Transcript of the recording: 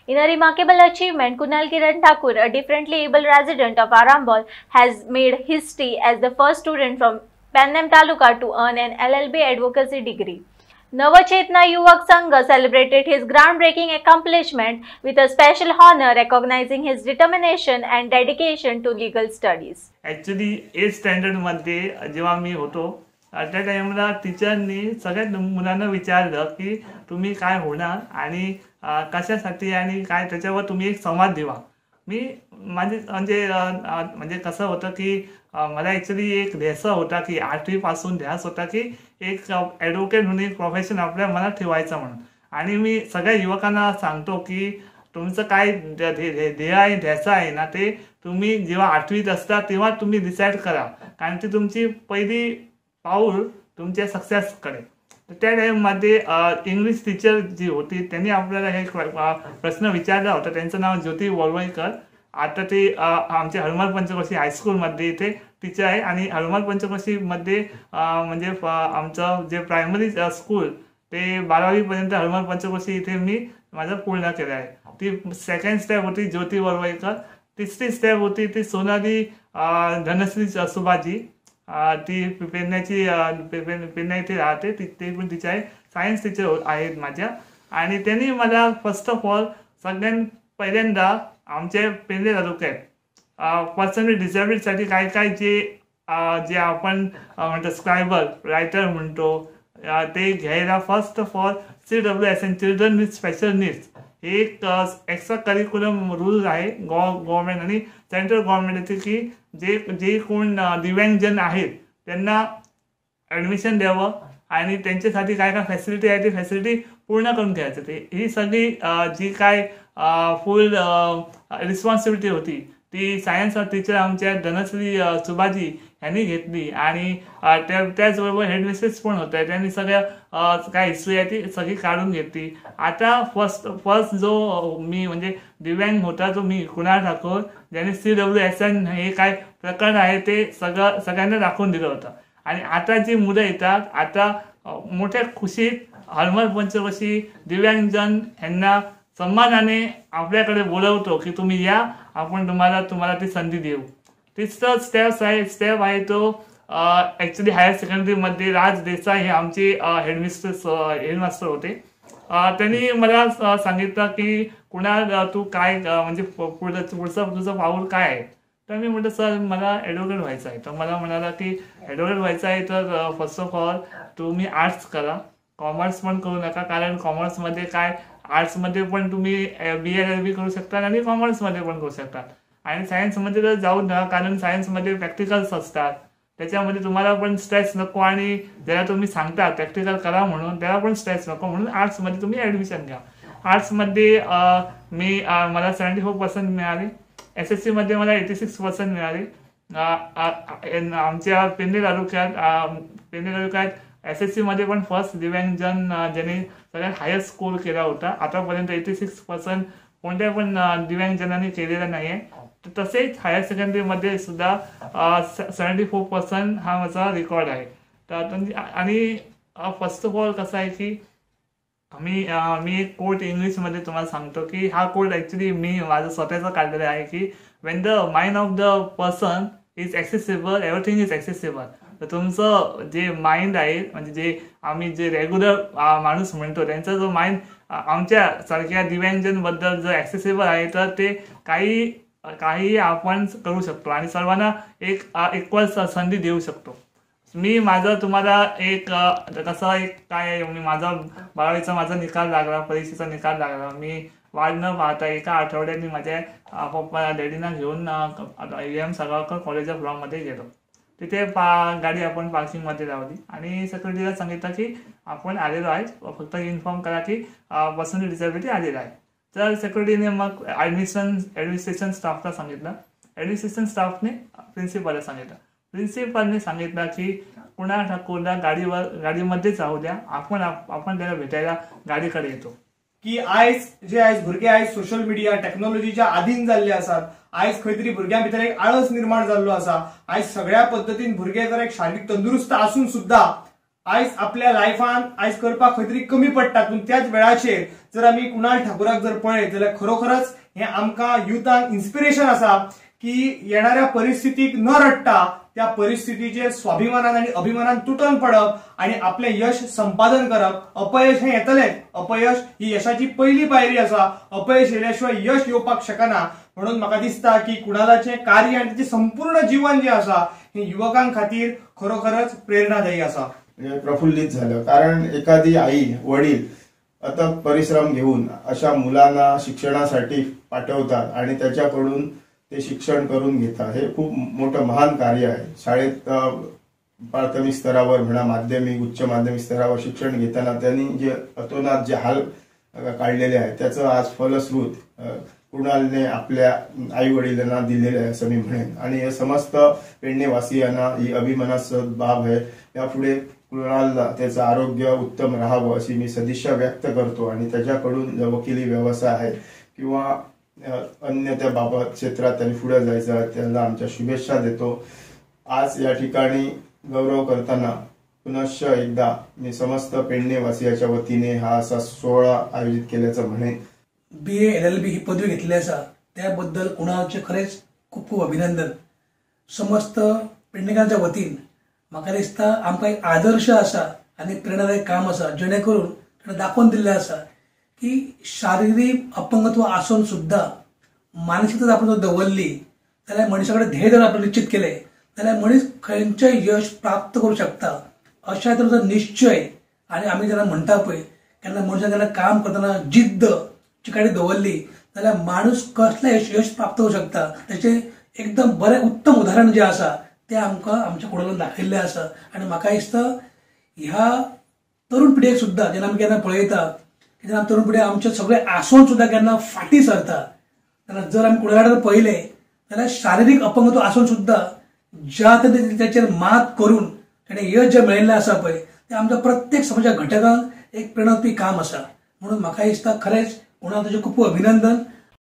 In a remarkable achievement, Kunal Kiran Thakur, a differently able resident of Arambol, has made history as the first student from Pannem Taluka to earn an LLB advocacy degree. Navachetna Yuvak Sangha celebrated his groundbreaking accomplishment with a special honor recognizing his determination and dedication to legal studies. Actually, 8th standard मध्ये जेव्हा मी होतो त्या टाइमला टीचरनी सगळ्यात मुलांना विचारलं की तुम्ही काय होणार आणि कशासाठी आणि काय त्याच्यावर तुम्ही एक संवाद द्यावा. मी माझे म्हणजे कसं होतं की मला ॲक्च्युली एक ध्यास होता की 8वी पासून ध्यास होता की एक ॲडव्होकेट म्हणून एक प्रोफेशन आपल्या मनात ठेवायचं म्हणून. आणि मी सगळ्या युवकांना सांगतो की तुमचं काय ध्येय आहे ध्यास आहे ना ते तुम्ही जेव्हा 8वीत असता तेव्हा तुम्ही डिसाईड करा, कारण ती तुमची पहिली पाऊल तुमच्या सक्सेसकडे. त्या टाईममध्ये इंग्लिश टीचर जी होती त्यांनी आपल्याला हे प्रश्न विचारला होता. त्यांचं नाव ज्योती वळवईकर. आता ते आमच्या हनुमान पंचकोशी हायस्कूलमध्ये इथे टीचर आहे आणि हनुमान पंचकोशीमध्ये म्हणजे आमचं जे प्रायमरी स्कूल ते 12वीपर्यंत हनुमान पंचकोशी इथे मी माझं पूर्ण केलं आहे. ती सेकंड स्टेप होती ज्योती वळवईकर. तिसरी स्टेप होती ती सोनाली धनश्री सुभाजी. ती पेन्या इथे राहते. ते पण तिचे आहे सायन्स टीचर आहेत माझ्या. आणि त्यांनी मला फर्स्ट ऑफ ऑल सगळ्यात पहिल्यांदा आमच्या पेंढे तालुक्यात पर्सनली डिसेबिलिटीसाठी काय काय जे आपण म्हणतो स्क्रायबर रायटर म्हणतो ते घ्यायला first of all CWSN children with special needs हे एक एक्स्ट्रा करिक्युलम रूल आहे गव्हर्नमेंट आणि सेंट्रल गव्हर्नमेंटचे की जे कोण दिव्यांगजन आहेत त्यांना ॲडमिशन द्यावं आणि त्यांच्यासाठी काय काय फॅसिलिटी आहे ती फॅसिलिटी पूर्ण करून घ्यायचं. ते ही सगळी जी काय फुल रिस्पॉन्सिबिलिटी होती ती सायन्स टीचर आमच्या धनश्री सुभाजी यांनी घेतली. आणि त्याचबरोबर हेडमिस्ट्रेस पण होत्या, त्यांनी सगळ्या काय हिस्ट्री आहे ती सगळी काढून घेतली. आता फर्स्ट जो मी म्हणजे दिव्यांग होता तो मी कुणाल ठाकूर, ज्याने CWSN हे काय प्रकरण आहे ते सगळ्यांना दाखवून दिलं होतं. आणि आता जी मुलं येतात आता मोठ्या खुशीत हनुमान पंचकोशी दिव्यांगजन यांना सन्मानाने आपल्याकडे बोलवतो की तुम्ही या, आपण तुम्हाला ती संधी देऊ. तिसरं स्टेप आहे तो ॲक्च्युली हायर सेकंडरीमध्ये राज देसाई हे आमचे हेडमास्टर होते. त्यांनी मला सांगितलं की कुणाल तू काय म्हणजे पुढचं तुझं पाऊल काय आहे. तर मी म्हटलं सर मला ॲडव्होकेट व्हायचं आहे. तर मला म्हणाला की ॲडव्होकेट व्हायचं आहे तर फर्स्ट ऑफ ऑल तुम्ही आर्ट्स करा, कॉमर्स पण करू नका, कारण कॉमर्समध्ये काय आर्ट्समध्ये पण तुम्ही BA LLB करू शकता आणि कॉमर्समध्ये पण करू शकता. आणि सायन्समध्ये तर जाऊ नका, कारण सायन्समध्ये प्रॅक्टिकल्स असतात, त्याच्यामध्ये तुम्हाला पण स्ट्रेस नको. आणि ज्याला तुम्ही सांगता प्रॅक्टिकल करा म्हणून त्याला पण स्ट्रेस नको, म्हणून आर्ट्समध्ये तुम्ही ॲडमिशन घ्या. आर्ट्समध्ये मला 74% मिळाले. SSC मध्ये मला 86% मिळाले. आमच्या पेंढे तालुक्यात SSC मध्ये पण फर्स्ट दिव्यांगजन ज्याने सगळ्यात हायस्ट स्कोर केला होता. आतापर्यंत 86% कोणत्या पण दिव्यांगजनांनी केलेला नाही आहे. तसेच हायर सेकंडरीमध्ये सुद्धा 74% हा माझा रेकॉर्ड आहे. तर आणि फर्स्ट ऑफ ऑल कसं आहे की मी एक कोट इंग्लिशमध्ये तुम्हाला सांगतो की हा कोट ॲक्च्युली मी माझं स्वतःचा काढलेला आहे की Wien the mind of the person is accessible everything is accessible. तर तुमचं जे माइंड आहे म्हणजे आम्ही जे रेग्युलर माणूस म्हणतो त्यांचा जो माइंड आमच्या सारख्या दिव्यांगजनबद्दल जर ॲक्सेसिबल आहे तर ते काही आपण करू शकतो आणि सर्वांना एक इक्वल संधी देऊ शकतो. मी माझं तुम्हाला एक काय माझा 12वीचा माझा निकाल लागला, परीक्षेचा निकाल लागला. मी वाट न पाहता एका आठवड्याने माझ्या पप्पा डॅडीना घेऊन AM सागरकर कॉलेज ऑफ लॉमध्ये गेलो. तिथे गाडी आपण पार्किंगमध्ये लावली आणि सेक्युरिटीला सांगितलं की आपण आलेलो आहे, फक्त इन्फॉर्म करा की पर्सनल डिसेबिलिटी आलेला आहे. तर सेक्युरिटीने मग ॲडमिनिस्ट्रेशन स्टाफला सांगितलं. ॲडमिनिस्ट्रेशन स्टाफने प्रिन्सिपलला सांगितलं. प्रिन्सिपलने सांगितलं की कुणाल ठाकूरला गाडीमध्ये जाऊ द्या, आपण त्याला भेटायला गाडीकडे येतो. की आयज भुरगे आयज सोशल मीडिया टेक्नॉलॉजीच्या अधीन झाले असतात. आयज खंय तरी भुरग्यां भितर एक आळस निर्माण जाल्लो आसा. आयज सगळ्या पद्धतीन भुरगे जर एक शारीरिक तंदुरुस्त असून सुद्धा आयज आपल्या लायफान आयज करपाक खंय तरी कमी पडटा, पूण त्याच वेळाचेर जर आमी कुणाल ठाकुराक जर पळयत जाल्यार खरोखरच हे आमकां युथाक इन्स्पिरेशन आसा की येणाऱ्या परिस्थितीक न रडटा त्या परिस्थितीचेर स्वाभिमानान आणि अभिमानान तुटून पडप आणि आपले यश संपादन करप. अपयश हे येतलेच, अपयश ही यशाची पहिली पायरी आसा. अपयश येयल्याशिवाय यश येवपाक शकना. म्हणून म्हाका दिसता की कुणालाचे कार्य आणि त्याचे संपूर्ण जीवन जे आसा हे युवकां खातीर खरोखरच प्रेरणादायी आसा. प्रफुल्लित झालं, कारण एखादी आई वडील आता परिश्रम घेऊन अशा मुलांना शिक्षणासाठी पाठवतात आणि त्याच्याकडून ते शिक्षण करून घेतात. हे खूप मोठं महान कार्य आहे. शाळेत प्राथमिक स्तरावर म्हणा, माध्यमिक उच्च माध्यमिक स्तरावर शिक्षण घेताना त्यांनी जे अतोनात जे हाल काढलेले आहेत त्याचं आज फलश्रुत कुणालने आपल्या आई वडिलांना दिलेलं आहे असं मी म्हणेन. आणि हे समस्त पेडणेवासियांना ही अभिमानास्पद बाब आहे. यापुढे कुणालला त्याचं आरोग्य उत्तम राहावं अशी मी सदिच्छा व्यक्त करतो. आणि त्याच्याकडून जो वकिली व्यवसाय आहे किंवा अन्य त्या बाबत क्षेत्रात त्यांनी पुढे जायचं त्याला आमच्या शुभेच्छा देतो. आज या ठिकाणी गौरव करताना पुनश्च एकदा मी समस्त पेडणेवासियाच्या वतीने हा असा सोहळा आयोजित केल्याचं म्हणेन. BA LLB ही पदवी घेतली आसा त्याबद्दल कुणालचे खरेच खूप खूप अभिनंदन. समस्त पेडणेकारांच्या वतीन म्हाका दिसता आमकां एक आदर्श आसा आनी प्रेरणादायक काम आसा जेणे करून ताणें दाखोवन दिल्लें आसा की शारिरीक अपंगत्व आसून सुद्धा मानसिकता जर आपण जर दवरली जाल्यार मनशा कडेन ध्येय जर आपण निश्चित केले जाल्यार मनीस खंयचेय यश प्राप्त करू शकता. अशा तरेचो निश्चय आणि आमी जेन्ना म्हणटा पळय केन्ना मनशान जेन्ना काम करतना जिद्द चिकाटी दवरली जाल्यार माणूस कसलें यश प्राप्त करू शकता. त्याचे एकदम बरें उत्तम उदाहरण जे आसा ते आमकां आमच्या कुणालान दाखयल्लें आसा. आनी म्हाका दिसता ह्या तरुण पिढयेक सुद्धा जेन्ना आमी केन्ना पळयता जेन्ना तरुण पिढी आमचे सगळे आसून सुद्धा केन्ना फाटी सरता तेन्ना जर आमी कुणालान पळयलें जाल्यार शारिरीक अपंगत्व आसून सुद्धा ज्या तरेन त्याचेर मात करून ताणें यश जे मेळिल्लें आसा पळय ते आमच्या प्रत्येक समाजाच्या घटकांक एक प्रेरणादायी काम आसा. म्हणून म्हाका दिसता खरेंच कुणाल तुजें खूब अभिनंदन.